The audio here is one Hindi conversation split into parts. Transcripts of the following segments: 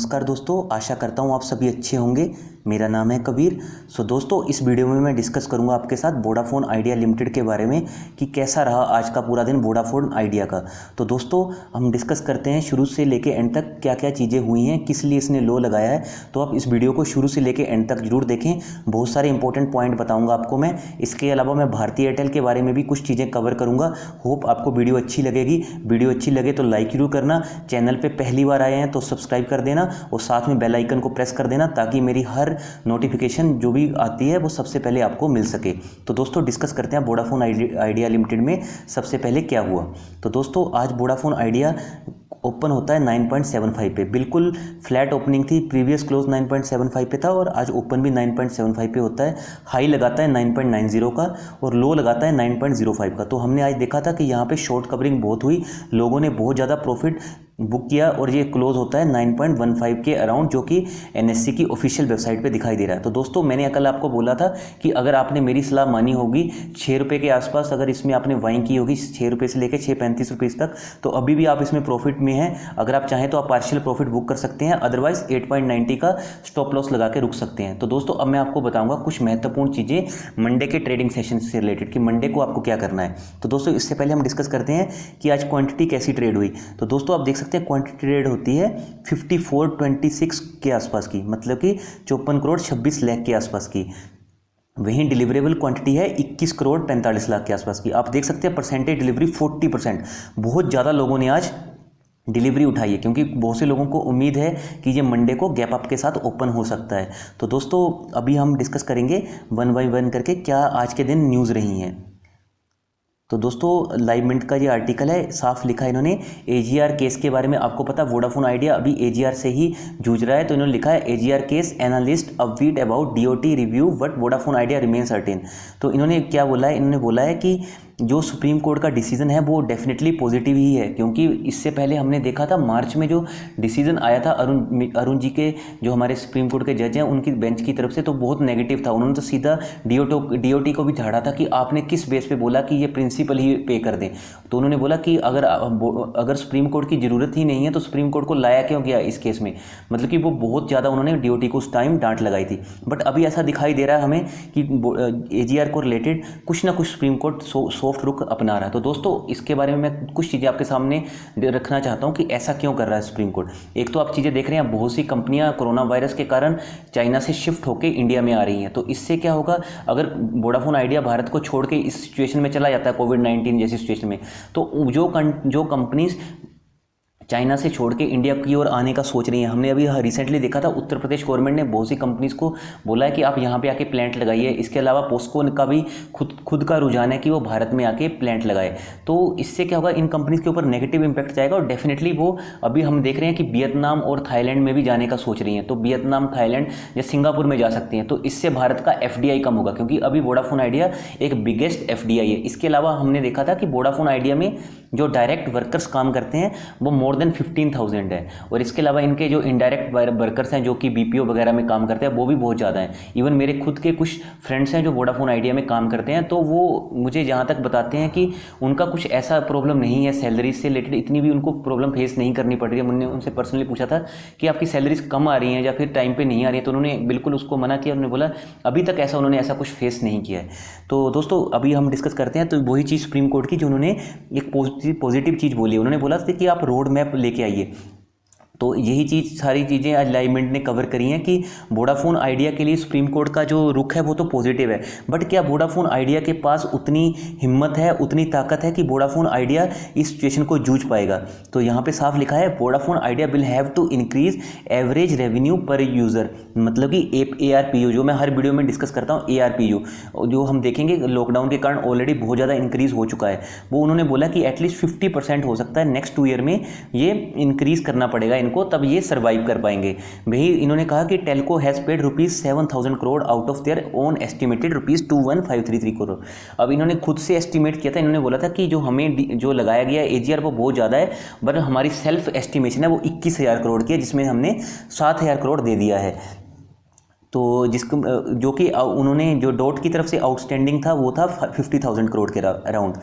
नमस्कार दोस्तों, आशा करता हूँ आप सभी अच्छे होंगे। मेरा नाम है कबीर। दोस्तों, इस वीडियो में मैं डिस्कस करूँगा आपके साथ वोडाफोन आइडिया लिमिटेड के बारे में कि कैसा रहा आज का पूरा दिन वोडाफोन आइडिया का। तो दोस्तों, हम डिस्कस करते हैं शुरू से लेके एंड तक क्या क्या चीज़ें हुई हैं, किस लिए इसने लो लगाया है। तो आप इस वीडियो को शुरू से लेके एंड तक जरूर देखें, बहुत सारे इंपॉर्टेंट पॉइंट बताऊँगा आपको मैं। इसके अलावा मैं भारती एयरटेल के बारे में भी कुछ चीज़ें कवर करूँगा। होप आपको वीडियो अच्छी लगेगी। वीडियो अच्छी लगे तो लाइक जरूर करना, चैनल पर पहली बार आए हैं तो सब्सक्राइब कर देना और साथ में बेल आइकन को प्रेस कर देना ताकि मेरी हर नोटिफिकेशन जो भी आती है वो सबसे पहले आपको मिल सके। तो दोस्तों, डिस्कस करते हैं वोडाफोन आइडिया लिमिटेड में सबसे पहले क्या हुआ। तो दोस्तों, आज वोडाफोन आइडिया ओपन होता है 9.75 पे, बिल्कुल फ्लैट ओपनिंग थी। प्रीवियस क्लोज 9.75 पे था और आज ओपन भी 9.75 पे होता है। हाई लगाता है 9.90 का और लो लगाता है 9.05 का। तो हमने आज देखा था कि यहाँ पे शॉर्ट कवरिंग बहुत हुई, लोगों ने बहुत ज़्यादा प्रॉफिट बुक किया और ये क्लोज होता है 9.15 के अराउंड, जो कि एनएससी की ऑफिशियल वेबसाइट पे दिखाई दे रहा है। तो दोस्तों, मैंने कल आपको बोला था कि अगर आपने मेरी सलाह मानी होगी 6 रुपये के आसपास, अगर इसमें आपने बाइंग की होगी 6 रुपये से लेकर 6.35 रुपये तक, तो अभी भी आप इसमें प्रॉफिट में हैं। अगर आप चाहें तो आप पार्शियल प्रॉफिट बुक कर सकते हैं, अदरवाइज 8.90 का स्टॉप लॉस लगा के रुक सकते हैं। तो दोस्तों, अब मैं आपको बताऊंगा कुछ महत्वपूर्ण चीज़ें मंडे के ट्रेडिंग सेशन से रिलेटेड कि मंडे को आपको क्या करना है। तो दोस्तों, इससे पहले हम डिस्कस करते हैं कि आज क्वांटिटी कैसी ट्रेड हुई। तो दोस्तों, आप देख सकते हैं क्वांटिटी ट्रेड होती है 5426 के आसपास की, मतलब कि 54 करोड़ 26 लाख के आसपास की। वहीं डिलीवरेबल क्वांटिटी है 21 करोड़ 45 लाख के आसपास की। आप देख सकते हैं परसेंटेज डिलीवरी 40%। बहुत ज़्यादा लोगों ने आज डिलीवरी उठाई है क्योंकि बहुत से लोगों को उम्मीद है कि ये मंडे को गैप अप के साथ ओपन हो सकता है। तो दोस्तों, अभी हम डिस्कस करेंगे वन बाय वन करके क्या आज के दिन न्यूज़ रही हैं। तो दोस्तों, लाइव मिनट का ये आर्टिकल है, साफ लिखा है इन्होंने एजीआर केस के बारे में। आपको पता वोडाफोन आइडिया अभी एजीआर से ही जूझ रहा है, तो इन्होंने लिखा है AGR case analyst upbeat about DOT review but Vodafone idea remain certain. तो इन्होंने क्या बोला है, इन्होंने बोला है कि जो सुप्रीम कोर्ट का डिसीजन है वो डेफिनेटली पॉजिटिव ही है, क्योंकि इससे पहले हमने देखा था मार्च में जो डिसीजन आया था अरुण जी के, जो हमारे सुप्रीम कोर्ट के जज हैं, उनकी बेंच की तरफ से, तो बहुत नेगेटिव था। उन्होंने तो सीधा डीओटी को भी झाड़ा था कि आपने किस बेस पे बोला कि ये प्रिंसिपल ही पे कर दें। तो उन्होंने बोला कि अगर सुप्रीम कोर्ट की ज़रूरत ही नहीं है तो सुप्रीम कोर्ट को लाया क्यों गया इस केस में। मतलब कि वो बहुत ज़्यादा उन्होंने डीओटी को उस टाइम डांट लगाई थी। बट अभी ऐसा दिखाई दे रहा है हमें कि एजीआर को रिलेटेड कुछ ना कुछ सुप्रीम कोर्ट सॉफ्ट रुख अपना रहा है। तो दोस्तों, इसके बारे में मैं कुछ चीज़ें आपके सामने रखना चाहता हूं कि ऐसा क्यों कर रहा है सुप्रीम कोर्ट। एक तो आप चीज़ें देख रहे हैं, बहुत सी कंपनियां कोरोना वायरस के कारण चाइना से शिफ्ट होकर इंडिया में आ रही हैं। तो इससे क्या होगा, अगर वोडाफोन आइडिया भारत को छोड़ के इस सिचुएशन में चला जाता है कोविड-19 जैसी सिचुएशन में, तो जो कंपनीज चाइना से छोड़ के इंडिया की ओर आने का सोच रही हैं। हमने अभी रिसेंटली देखा था उत्तर प्रदेश गवर्नमेंट ने बहुत सी कंपनीज को बोला है कि आप यहाँ पे आके प्लांट लगाइए। इसके अलावा पोस्को का भी खुद का रुझान है कि वो भारत में आके प्लांट लगाए। तो इससे क्या होगा, इन कंपनीज के ऊपर नेगेटिव इंपैक्ट जाएगा और डेफिनेटली वो अभी हम देख रहे हैं कि वियतनाम और थाईलैंड में भी जाने का सोच रही हैं। तो वियतनाम, थाईलैंड या सिंगापुर में जा सकती हैं। तो इससे भारत का एफडीआई कम होगा, क्योंकि अभी वोडाफोन आइडिया एक बिगेस्ट एफडीआई है। इसके अलावा हमने देखा था कि वोडाफोन आइडिया में जो डायरेक्ट वर्कर्स काम करते हैं वो मोर देन 15,000 है, और इसके अलावा इनके जो इनडायरेक्ट वर्कर्स हैं जो कि बीपीओ वगैरह में काम करते हैं वो भी बहुत ज़्यादा हैं। इवन मेरे खुद के कुछ फ्रेंड्स हैं जो वोडाफोन आइडिया में काम करते हैं, तो वो मुझे जहाँ तक बताते हैं कि उनका कुछ ऐसा प्रॉब्लम नहीं है, सैलरी से रिलेटेड इतनी भी उनको प्रॉब्लम फेस नहीं करनी पड़ रही है। मैंने उनसे पर्सनली पूछा था कि आपकी सैलरीज कम आ रही हैं या फिर टाइम पर नहीं आ रही है, तो उन्होंने बिल्कुल उसको मना किया। उन्होंने बोला अभी तक उन्होंने ऐसा कुछ फेस नहीं किया है। तो दोस्तों, अभी हम डिस्कस करते हैं तो वही चीज़ सुप्रीम कोर्ट की जो उन्होंने एक पॉजिटिव चीज़ बोली। उन्होंने बोला था कि आप रोड मैप लेके आइए। तो यही चीज़, सारी चीज़ें आज लाइव मिनट ने कवर करी हैं कि वोडाफोन आइडिया के लिए सुप्रीम कोर्ट का जो रुख है वो तो पॉजिटिव है, बट क्या वोडाफोन आइडिया के पास उतनी हिम्मत है, उतनी ताकत है कि वोडाफोन आइडिया इस सिचुएशन को जूझ पाएगा। तो यहाँ पे साफ लिखा है Vodafone Idea will have to increase average revenue per user, मतलब कि ARPU, जो मैं हर वीडियो में डिस्कस करता हूँ। ARPU जो हम देखेंगे लॉकडाउन के कारण ऑलरेडी बहुत ज़्यादा इंक्रीज़ हो चुका है, वो उन्होंने बोला कि एटलीस्ट 50% हो सकता है नेक्स्ट 2 ईयर में ये इंक्रीज़ करना पड़ेगा को, तब ये सर्वाइव कर पाएंगे। वही इन्होंने कहा कि Telco has paid ₹7,000 crore out of their own estimated ₹21,533 crore. अब इन्होंने खुद से एस्टिमेट किया था, इन्होंने बोला था कि जो हमें जो लगाया गया एजीआर वो बहुत ज़्यादा है, बट हमारी सेल्फ एस्टिमेशन है वो 21,000 करोड़ की है, जिसमें हमने 7,000 करोड़ दे दिया है। तो जिसको जो कि उन्होंने जो डॉट की तरफ से आउटस्टैंडिंग था वो था 50,000 करोड़ के अराउंड।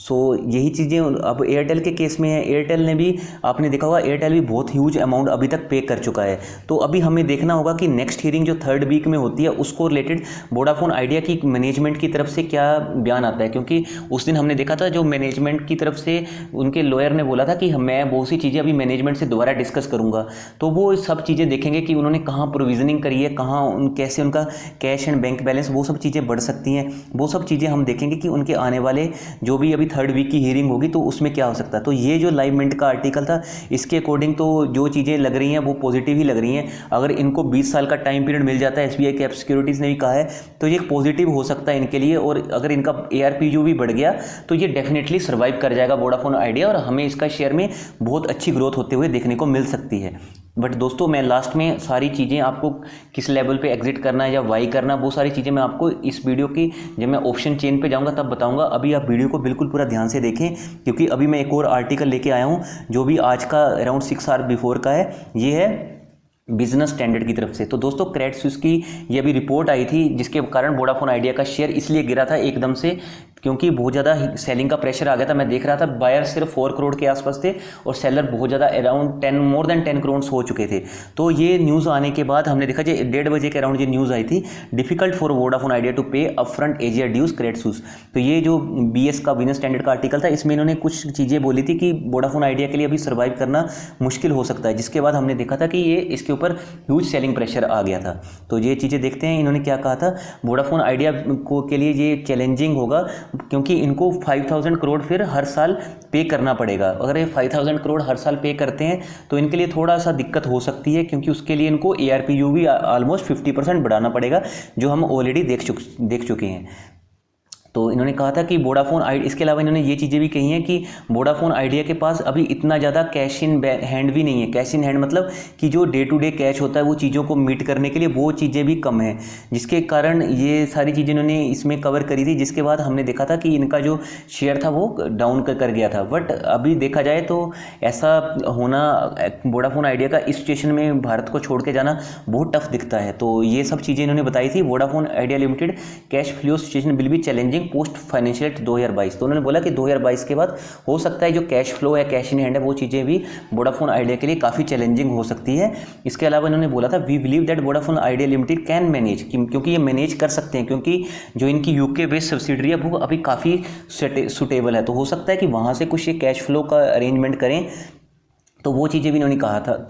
सो यही चीज़ें अब एयरटेल के केस में है। एयरटेल ने भी, आपने देखा होगा, एयरटेल भी बहुत ह्यूज अमाउंट अभी तक पे कर चुका है। तो अभी हमें देखना होगा कि नेक्स्ट हियरिंग जो 3rd वीक में होती है उसको रिलेटेड वोडाफोन आइडिया की मैनेजमेंट की तरफ से क्या बयान आता है, क्योंकि उस दिन हमने देखा था जो मैनेजमेंट की तरफ से उनके लॉयर ने बोला था कि मैं बहुत सी चीज़ें अभी मैनेजमेंट से दोबारा डिस्कस करूंगा। तो वो सब चीज़ें देखेंगे कि उन्होंने कहाँ प्रोविजनिंग करी है, कहाँ कैसे उनका कैश एंड बैंक बैलेंस, वो सब चीज़ें बढ़ सकती हैं। वो सब चीज़ें हम देखेंगे कि उनके आने वाले जो भी अभी 3rd वीक की हियरिंग होगी तो उसमें क्या हो सकता है। तो ये जो लाइव मिनट का आर्टिकल था, इसके अकॉर्डिंग तो जो चीज़ें लग रही हैं वो पॉजिटिव ही लग रही हैं। अगर इनको 20 साल का टाइम पीरियड मिल जाता है, SBI कैप सिक्योरिटीज़ ने भी कहा है, तो ये पॉजिटिव हो सकता है इनके लिए। और अगर इनका ARPU भी बढ़ गया तो ये डेफिनेटली सर्वाइव कर जाएगा वोडाफोन आइडिया, और हमें इसका शेयर में बहुत अच्छी ग्रोथ होते हुए देखने को मिल सकती है। बट दोस्तों, मैं लास्ट में सारी चीज़ें आपको किस लेवल पे एग्जिट करना है या वाई करना, वो सारी चीज़ें मैं आपको इस वीडियो की, जब मैं ऑप्शन चेन पे जाऊंगा तब बताऊंगा। अभी आप वीडियो को बिल्कुल पूरा ध्यान से देखें, क्योंकि अभी मैं एक और आर्टिकल लेके आया हूँ जो भी आज का अराउंड 6 आवर बिफोर का है। ये है बिजनेस स्टैंडर्ड की तरफ से। तो दोस्तों, क्रेडिट स्विस की ये अभी रिपोर्ट आई थी, जिसके कारण वोडाफोन आइडिया का शेयर इसलिए गिरा था एकदम से, क्योंकि बहुत ज़्यादा सेलिंग का प्रेशर आ गया था। मैं देख रहा था बायर सिर्फ 4 करोड़ के आसपास थे और सेलर बहुत ज़्यादा अराउंड मोर देन 10 करोड़ हो चुके थे। तो ये न्यूज़ आने के बाद हमने देखा, 1:30 बजे के अराउंड ये न्यूज़ आई थी, difficult for Vodafone Idea to pay upfront AGR dues Credit Suisse. तो ये जो BS का बिजनेस स्टैंडर्ड का आर्टिकल था, इसमें इन्होंने कुछ चीज़ें बोली थी कि वोडाफोन आइडिया के लिए अभी सर्वाइव करना मुश्किल हो सकता है, जिसके बाद हमने देखा था कि ये इसके ऊपर ह्यूज सेलिंग प्रेशर आ गया था। तो ये चीज़ें देखते हैं इन्होंने क्या कहा था। वोडाफोन आइडिया को के लिए ये चैलेंजिंग होगा, क्योंकि इनको 5000 करोड़ फिर हर साल पे करना पड़ेगा। अगर ये 5000 करोड़ हर साल पे करते हैं तो इनके लिए थोड़ा सा दिक्कत हो सकती है, क्योंकि उसके लिए इनको ARPU भी ऑलमोस्ट 50% बढ़ाना पड़ेगा, जो हम ऑलरेडी देख चुके हैं। तो इन्होंने कहा था कि वोडाफोन आइडिया, इसके अलावा इन्होंने ये चीज़ें भी कही हैं कि वोडाफोन आइडिया के पास अभी इतना ज़्यादा कैश इन हैंड भी नहीं है। कैश इन हैंड मतलब कि जो डे टू डे कैश होता है वो चीज़ों को मीट करने के लिए वो चीज़ें भी कम है, जिसके कारण ये सारी चीज़ें इन्होंने इसमें कवर करी थी, जिसके बाद हमने देखा था कि इनका जो शेयर था वो डाउन कर गया था। बट अभी देखा जाए तो ऐसा होना, वोडाफोन आइडिया का इस सिचुएशन में भारत को छोड़ के जाना बहुत टफ दिखता है। तो ये सब चीज़ें इन्होंने बताई थी। Vodafone Idea limited cash flow situation will be challenging post financial 2022। तो उन्होंने बोला कि 2022 के बाद हो सकता है जो कैश फ्लो है, कैश इन हैंड है, वो चीज़ें भी वोडाफोन आइडिया के लिए काफ़ी चैलेंजिंग हो सकती है। इसके अलावा इन्होंने बोला था we believe that Vodafone Idea Limited can manage, क्योंकि ये मैनेज कर सकते हैं, क्योंकि जो इनकी UK बेस्ड सब्सिडरी है वो अभी काफ़ी सुटेबल है। तो हो सकता है कि वहाँ से कुछ ये कैश फ्लो का अरेंजमेंट करें। तो वो चीज़ें भी इन्होंने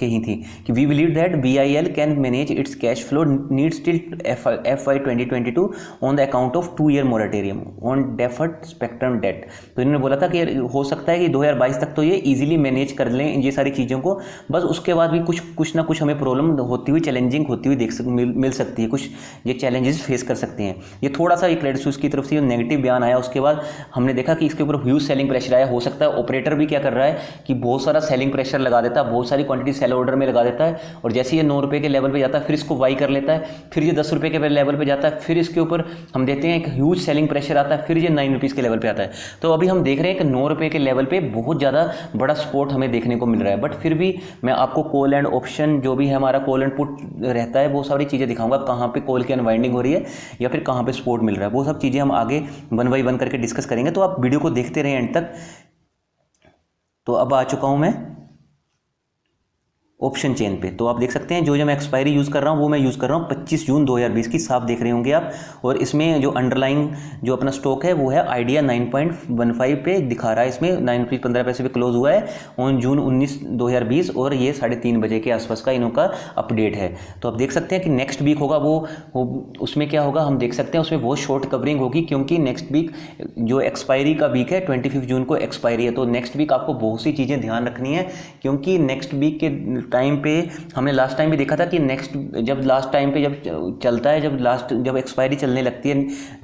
कही थी कि we believe that BIL can manage its cash flow needs till FY 2022 on the account of 2 year moratorium on deferred spectrum debt. तो इन्होंने बोला था कि हो सकता है कि 2022 तक तो ये इजीली मैनेज कर लें ये सारी चीज़ों को, बस उसके बाद भी कुछ ना कुछ हमें प्रॉब्लम होती हुई, चैलेंजिंग होती हुई मिल सकती है, कुछ ये चैलेंजेस फेस कर सकते हैं। ये थोड़ा सा क्रेडिट स्विस की तरफ से नेगेटिव बयान आया, उसके बाद हमने देखा कि इसके ऊपर ह्यूज सेलिंग प्रेशर आया। हो सकता है ऑपरेटर भी क्या कर रहा है कि बहुत सारा सेलिंग प्रेशर लगा देता है, बहुत सारी क्वांटिटी सेल ऑर्डर में लगा देता है, और जैसे ये 9 रुपये के लेवल पे जाता है फिर इसको वाई कर लेता है, फिर ये 10 रुपये के लेवल पे जाता है, फिर इसके ऊपर हम देखते हैं एक ह्यूज सेलिंग प्रेशर आता है, फिर ये 9 रुपीज़ के लेवल पे आता है। तो अभी हम देख रहे हैं कि 9 रुपये के लेवल पे बहुत ज़्यादा बड़ा सपोर्ट हमें देखने को मिल रहा है। बट फिर भी मैं आपको कॉल एंड ऑप्शन जो भी है हमारा कॉल एंड पुट रहता है, वो सारी चीज़ें दिखाऊंगा, कहाँ पे कॉल की अनवाइंडिंग हो रही है या फिर कहाँ पे सपोर्ट मिल रहा है। वो सब चीज़ें हम आगे 1 बाय 1 करके डिस्कस करेंगे, तो आप वीडियो को देखते रहें एंड तक। तो अब आ चुका हूँ मैं ऑप्शन चेन पे। तो आप देख सकते हैं जो मैं एक्सपायरी यूज़ कर रहा हूँ वो मैं यूज़ कर रहा हूँ 25 जून 2020 की, साफ देख रहे होंगे आप। और इसमें जो अंडरलाइंग जो अपना स्टॉक है वो है आइडिया 9.15 पे दिखा रहा है, इसमें 9.15 पे क्लोज हुआ है ऑन जून 19, 2020, और ये 3:30 बजे के आसपास का इनका अपडेट है। तो आप देख सकते हैं कि नेक्स्ट वीक होगा वो उसमें क्या होगा हम देख सकते हैं, उसमें बहुत शॉर्ट कवरिंग होगी, क्योंकि नेक्स्ट वीक जो एक्सपायरी का वीक है 25 जून को एक्सपायरी है। तो नेक्स्ट वीक आपको बहुत सी चीज़ें ध्यान रखनी है, क्योंकि नेक्स्ट वीक के टाइम पे हमने लास्ट टाइम भी देखा था कि जब लास्ट टाइम पे जब चलता है, जब एक्सपायरी चलने लगती है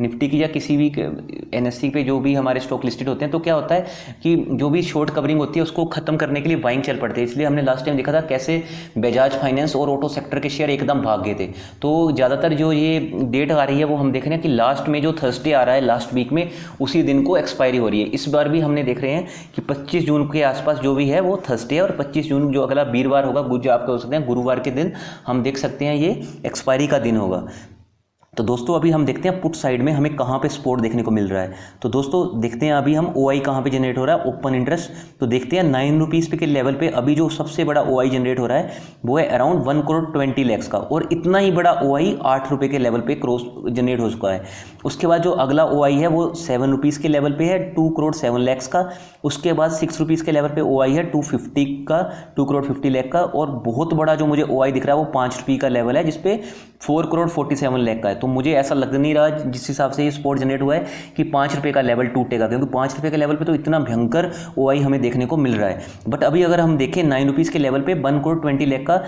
निफ्टी की या किसी भी NSE पे जो भी हमारे स्टॉक लिस्टेड होते हैं, तो क्या होता है कि जो भी शॉर्ट कवरिंग होती है उसको खत्म करने के लिए बाइंग चल पड़ते हैं। इसलिए हमने लास्ट टाइम देखा था कैसे बजाज फाइनेंस और ऑटो सेक्टर के शेयर एकदम भाग गए थे। तो ज़्यादातर जो ये डेट आ रही है वो हम देख रहे हैं कि लास्ट में जो थर्सडे आ रहा है लास्ट वीक में, उसी दिन को एक्सपायरी हो रही है। इस बार भी हमने देख रहे हैं कि 25 जून के आसपास जो भी है वो थर्सडे है, और 25 जून जो अगला वीरवार होगा, जो आप कह सकते हैं गुरुवार के दिन, हम देख सकते हैं ये एक्सपायरी का दिन होगा। तो दोस्तों अभी हम देखते हैं पुट साइड में हमें कहाँ पे सपोर्ट देखने को मिल रहा है। तो दोस्तों देखते हैं अभी हम OI कहाँ पे जनरेट हो रहा है, ओपन इंटरेस्ट। तो देखते हैं 9 रुपीज़ पे के लेवल पे अभी जो सबसे बड़ा OI जनरेट हो रहा है वो है अराउंड 1 करोड़ 20 लाख का, और इतना ही बड़ा OI 8 रुपये के लेवल पे क्रॉस जनरेट हो चुका है। उसके बाद जो अगला OI है वो 7 रुपीज़ के लेवल पे है 2 करोड़ 7 लाख का। उसके बाद 6 रुपीज़ के लेवल पे OI है 250 का, 2 करोड़ 50 लाख का। और बहुत बड़ा जो मुझे OI दिख रहा है वो 5 रुपये का लेवल है जिसपे 4 करोड़ 47 लाख का है। तो मुझे ऐसा लग नहीं रहा जिस हिसाब से ये सपोर्ट जनरेट हुआ है कि 5 रुपये का लेवल टूटेगा, क्योंकि 5 रुपये के लेवल पे तो इतना भयंकर OI हमें देखने को मिल रहा है। बट अभी अगर हम देखें 9 रुपीज़ के लेवल पे 1 करोड़ 20 लाख का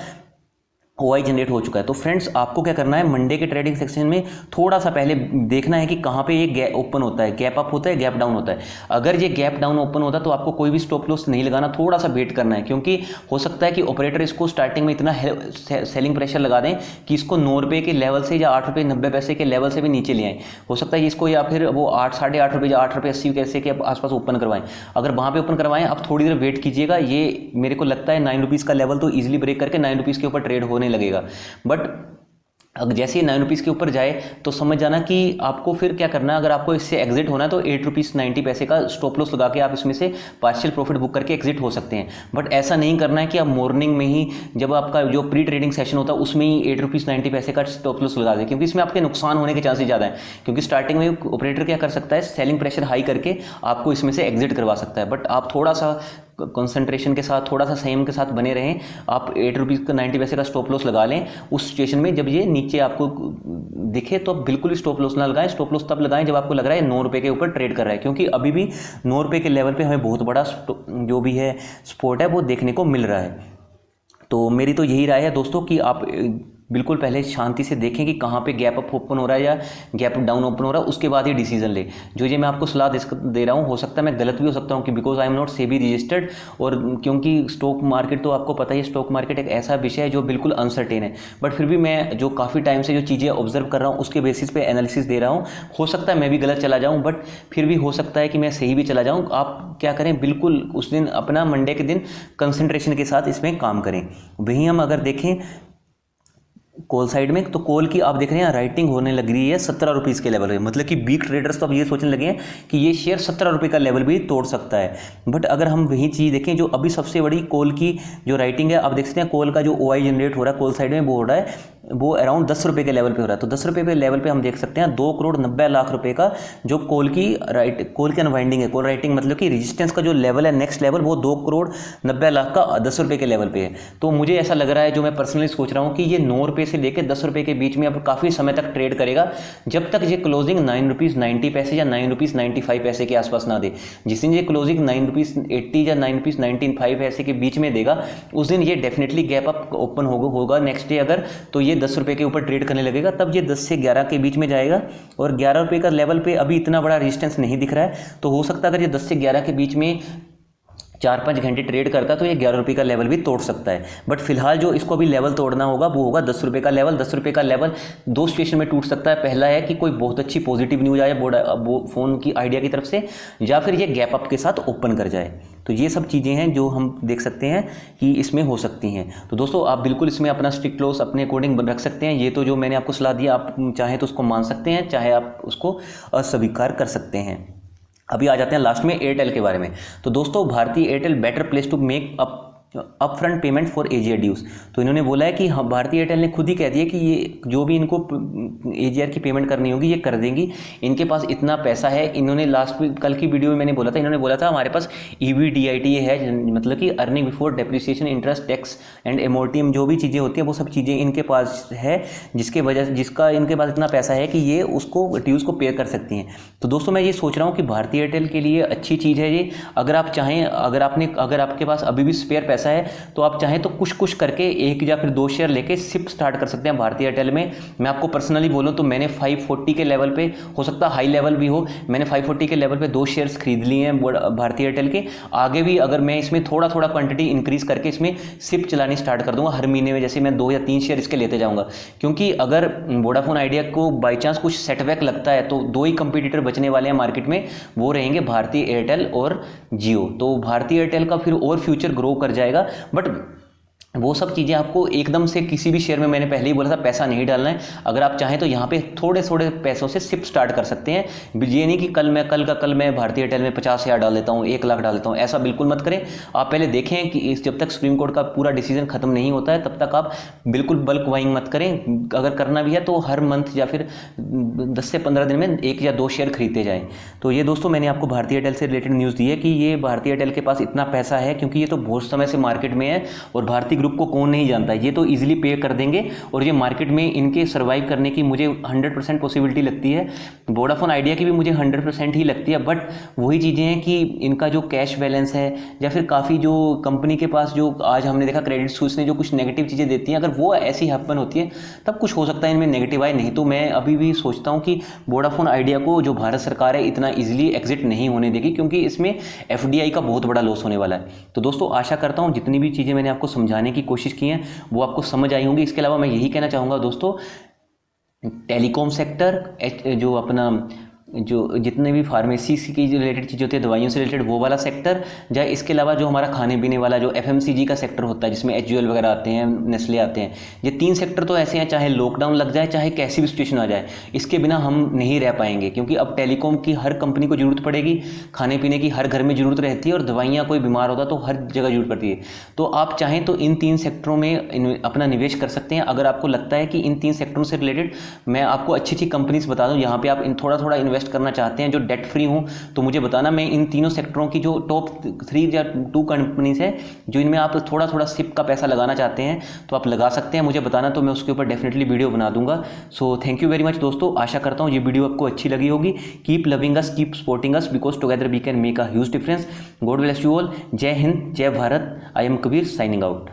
OI जनरेट हो चुका है। तो फ्रेंड्स आपको क्या करना है, मंडे के ट्रेडिंग सेक्शन में थोड़ा सा पहले देखना है कि कहाँ पे ये गैप ओपन होता है, गैप अप होता है, गैप डाउन होता है। अगर ये गैप डाउन ओपन होता है तो आपको कोई भी स्टॉप लॉस नहीं लगाना, थोड़ा सा वेट करना है, क्योंकि हो सकता है कि ऑपरेटर इसको स्टार्टिंग में इतना सेलिंग प्रेशर लगा दें कि इसको 9 रुपये के लेवल से या 8 रुपये 90 पैसे के लेवल से भी नीचे ले आएँ। हो सकता है इसको या फिर वो 8 साढ़े 8 रुपये या 8 रुपये 80 पैसे के आसपास ओपन करवाएं। अगर वहाँ पर ओपन करवाएं आप थोड़ी देर वेट कीजिएगा, ये मेरे को लगता है 9 रुपीज़ का लेवल तो ईजिली ब्रेक करके 9 रुपीज़ के ऊपर ट्रेड होने लगेगा। बट अगर जैसे ही 9 रुपीज़ के ऊपर जाए तो समझ जाना कि आपको फिर क्या करना है। अगर आपको इससे एग्जिट होना है तो 8 रुपीज़ 90 पैसे का स्टॉप लॉस लगा के आप इसमें से पार्शियल प्रॉफिट बुक करके एग्जिट हो सकते हैं। बट ऐसा नहीं करना है कि आप मॉर्निंग में ही जब आपका जो प्री ट्रेडिंग सेशन होता है उसमें ही 8 रुपीज़ 90 पैसे का स्टॉप लॉस लगा दें, क्योंकि इसमें आपके नुकसान होने के चांसेस ज़्यादा है। क्योंकि स्टार्टिंग में ऑपरेटर क्या कर सकता है, सेलिंग प्रेशर हाई करके आपको इसमें से एग्जिट करवा सकता है। बट आप थोड़ा सा कंसंट्रेशन के साथ, थोड़ा सा संयम के साथ बने रहें। आप 8 रुपीज़ का 90 पैसे का स्टॉप लॉस लगा लें उस सिचुएशन में जब ये नीचे आपको दिखे, तो आप बिल्कुल स्टॉप लॉस ना लगाएं। स्टॉप लॉस तब लगाएं जब आपको लग रहा है 9 रुपये के ऊपर ट्रेड कर रहा है, क्योंकि अभी भी 9 रुपये के लेवल पे हमें बहुत बड़ा जो भी है सपोर्ट है वो देखने को मिल रहा है। तो मेरी तो यही राय है दोस्तों कि आप बिल्कुल पहले शांति से देखें कि कहाँ पे गैप अप ओपन हो रहा है या गैप डाउन ओपन हो रहा है, उसके बाद ही डिसीजन ले। जो ये मैं आपको सलाह दे रहा हूँ, हो सकता है मैं गलत भी हो सकता हूँ कि because I am not SEBI registered, और क्योंकि स्टॉक मार्केट तो आपको पता ही है, स्टॉक मार्केट एक ऐसा विषय है जो बिल्कुल अनसर्टेन है। बट फिर भी मैं जो काफ़ी टाइम से जो चीज़ें ऑब्जर्व कर रहा हूँ उसके बेसिस पे एनालिसिस दे रहा हूँ। हो सकता है मैं भी गलत चला जाऊँ, बट फिर भी हो सकता है कि मैं सही भी चला जाऊँ। आप क्या करें, बिल्कुल उस दिन अपना मंडे के दिन कंसंट्रेशन के साथ इसमें काम करें। वहीं हम अगर देखें कॉल साइड में, तो कॉल की आप देख रहे हैं राइटिंग होने लग रही है 17 रुपीज़ के लेवल पे। मतलब कि बिग ट्रेडर्स तो अब ये सोचने लगे हैं कि ये शेयर 17 रुपये का लेवल भी तोड़ सकता है। बट अगर हम वही चीज़ देखें, जो अभी सबसे बड़ी कॉल की जो राइटिंग है, आप देख सकते हैं कॉल का जो OI जनरेट हो रहा है कॉल साइड में वो हो रहा है, वो अराउंड 10 रुपये के लेवल पे हो रहा है। तो 10 रुपये के लेवल पे हम देख सकते हैं 2 करोड़ 90 लाख रुपए का जो कॉल की अनवाइंडिंग है। कॉल राइटिंग मतलब कि रेजिस्टेंस का जो लेवल है नेक्स्ट लेवल, वो 2 करोड़ 90 लाख का 10 रुपये के लेवल पे है। तो मुझे ऐसा लग रहा है, जो मैं पर्सनली सोच रहा हूँ, कि ये 9 रुपये से लेकर 10 रुपये के बीच में अब काफ़ी समय तक ट्रेड करेगा, जब तक ये क्लोजिंग 9 रुपीज़ 90 पैसे या 9 रुपीज़ 95 पैसे के आसपास ना दे। जिस दिन ये क्लोजिंग 9 रुपीज़ 80 या 9 रुपीज़ 95 पैसे के बीच में देगा, उस दिन ये डेफिनेटली गैप अप ओपन होगा नेक्स्ट डे अगर, तो ये 10 रुपये के ऊपर ट्रेड करने लगेगा। तब ये 10 से 11 के बीच में जाएगा, और 11 रुपये का लेवल पे अभी इतना बड़ा रेजिस्टेंस नहीं दिख रहा है। तो हो सकता है अगर ये 10 से 11 के बीच में 4-5 घंटे ट्रेड करता है तो ये 11 रुपये का लेवल भी तोड़ सकता है। बट फिलहाल जो इसको अभी लेवल तोड़ना होगा वो होगा 10 रुपये का लेवल। 10 रुपये का लेवल दो सिचुएशन में टूट सकता है। पहला है कि कोई बहुत अच्छी पॉजिटिव न्यूज आए फोन की आइडिया की तरफ से, या फिर ये गैप अप के साथ ओपन कर जाए। तो ये सब चीज़ें हैं जो हम देख सकते हैं कि इसमें हो सकती हैं। तो दोस्तों आप बिल्कुल इसमें अपना स्ट्रिक्ट लॉस अपने अकॉर्डिंग रख सकते हैं। ये तो जो मैंने आपको सलाह दिया, आप चाहें तो उसको मान सकते हैं, चाहे आप उसको अस्वीकार कर सकते हैं। अभी आ जाते हैं लास्ट में एयरटेल के बारे में। तो दोस्तों Bharti Airtel better place to make upfront payment for AGR dues. तो इन्होंने बोला है कि हाँ, भारतीय एयरटेल ने खुद ही कह दिया कि ये जो भी इनको AGR की पेमेंट करनी होगी ये कर देंगी, इनके पास इतना पैसा है। इन्होंने कल की वीडियो में मैंने बोला था, इन्होंने बोला था हमारे पास EBDITA है, मतलब कि earning before depreciation interest tax and amortisation, जो भी चीज़ें होती हैं वो सब चीज़ें इनके पास है, जिसका इनके पास इतना पैसा है कि ये उसको ड्यूज़ को पे कर सकती हैं। तो दोस्तों मैं ये सोच रहा हूँ कि भारतीय एयरटेल के लिए अच्छी चीज़ है ये। अगर आप चाहें, अगर आपके पास अभी भी स्पेयर पैसा है तो आप चाहें तो कुछ करके 1 या फिर 2 शेयर लेके सिप स्टार्ट कर सकते हैं भारतीय एयरटेल में। मैं आपको पर्सनली बोलूं तो मैंने 540 के लेवल पे, हो सकता है हाई लेवल भी हो, मैंने 540 के लेवल पे 2 शेयर्स खरीद लिए हैं भारतीय एयरटेल के। आगे भी अगर मैं इसमें थोड़ा क्वांटिटी इंक्रीज करके इसमें सिप चलानी स्टार्ट कर दूंगा हर महीने में, जैसे मैं 2 या 3 शेयर इसके लेते जाऊंगा। क्योंकि अगर वोडाफोन आइडिया को बाई चांस कुछ सेटबैक लगता है तो 2 ही कंपटीटर बचने वाले हैं मार्केट में, वो रहेंगे भारतीय एयरटेल और जियो। तो भारतीय एयरटेल का फिर और फ्यूचर ग्रो कर जाएगा। बट वो सब चीज़ें आपको एकदम से किसी भी शेयर में, मैंने पहले ही बोला था, पैसा नहीं डालना है। अगर आप चाहें तो यहाँ पे थोड़े थोड़े पैसों से शिफ्ट स्टार्ट कर सकते हैं। ये नहीं कि कल मैं भारतीय एयरटेल में 50,000 डाल देता हूँ, 1 लाख डाल देता हूँ, ऐसा बिल्कुल मत करें। आप पहले देखें कि जब तक सुप्रीम कोर्ट का पूरा डिसीजन खत्म नहीं होता है तब तक आप बिल्कुल बल्क बाइंग मत करें। अगर करना भी है तो हर मंथ या फिर 10 से 15 दिन में 1 या 2 शेयर खरीदते जाएँ। तो ये दोस्तों मैंने आपको भारतीय एयरटेल से रिलेटेड न्यूज़ दी है कि ये भारतीय एयरटेल के पास इतना पैसा है, क्योंकि ये तो बहुत समय से मार्केट में है और भारतीय ग्रुप को कौन नहीं जानता है। ये तो इजीली पे कर देंगे और ये मार्केट में इनके सर्वाइव करने की मुझे 100% पॉसिबिलिटी लगती है। वोडाफोन आइडिया की भी मुझे 100% ही लगती है। बट वही चीज़ें हैं कि इनका जो कैश बैलेंस है या फिर काफ़ी जो कंपनी के पास, जो आज हमने देखा क्रेडिट स्विस ने जो कुछ नेगेटिव चीज़ें देती हैं, अगर वो ऐसी हैपन होती है तब कुछ हो सकता है इनमें नेगेटिव आए। नहीं तो मैं अभी भी सोचता हूँ कि वोडाफोन आइडिया को जो भारत सरकार है इतना ईजिली एग्जिट नहीं होने देगी, क्योंकि इसमें FDI का बहुत बड़ा लॉस होने वाला है। तो दोस्तों आशा करता हूँ जितनी भी चीज़ें मैंने आपको समझाने की कोशिश की हैं वो आपको समझ आई होंगी। इसके अलावा मैं यही कहना चाहूँगा दोस्तों, टेलीकॉम सेक्टर, जो अपना जो जितने भी फार्मेसी की जो रिलेटेड चीज़ें होती है, दवाइयों से रिलेटेड, वो वाला सेक्टर जाए। इसके अलावा जो हमारा खाने पीने वाला जो FMCG का सेक्टर होता है, जिसमें HUL वगैरह आते हैं, नेस्ले आते हैं, ये 3 सेक्टर तो ऐसे हैं, चाहे लॉकडाउन लग जाए, चाहे कैसी भी सिचुएशन आ जाए, इसके बिना हम नहीं रह पाएंगे। क्योंकि अब टेलीकॉम की हर कंपनी को जरूरत पड़ेगी, खाने पीने की हर घर में जरूरत रहती है, और दवाइयाँ कोई बीमार होता तो हर जगह जरूरत पड़ती है। तो आप चाहें तो इन 3 सेक्टरों में अपना निवेश कर सकते हैं। अगर आपको लगता है कि इन 3 सेक्टरों से रिलेटेड मैं आपको अच्छी अच्छी कंपनीज बता दूँ यहाँ पे आप थोड़ा थोड़ा इन्वेस्ट करना चाहते हैं, जो डेट फ्री हूँ, तो मुझे बताना। मैं इन तीनों सेक्टरों की जो टॉप 3 या 2 कंपनीज है जो इनमें आप थोड़ा थोड़ा सिप का पैसा लगाना चाहते हैं तो आप लगा सकते हैं, मुझे बताना, तो मैं उसके ऊपर डेफिनेटली वीडियो बना दूंगा। So thank you very much दोस्तों। आशा करता हूँ ये वीडियो आपको अच्छी लगी होगी। Keep loving us, keep supporting us, because together we can make a huge difference. God bless you all. जय हिंद, जय Bharat. I am Kabir, signing out.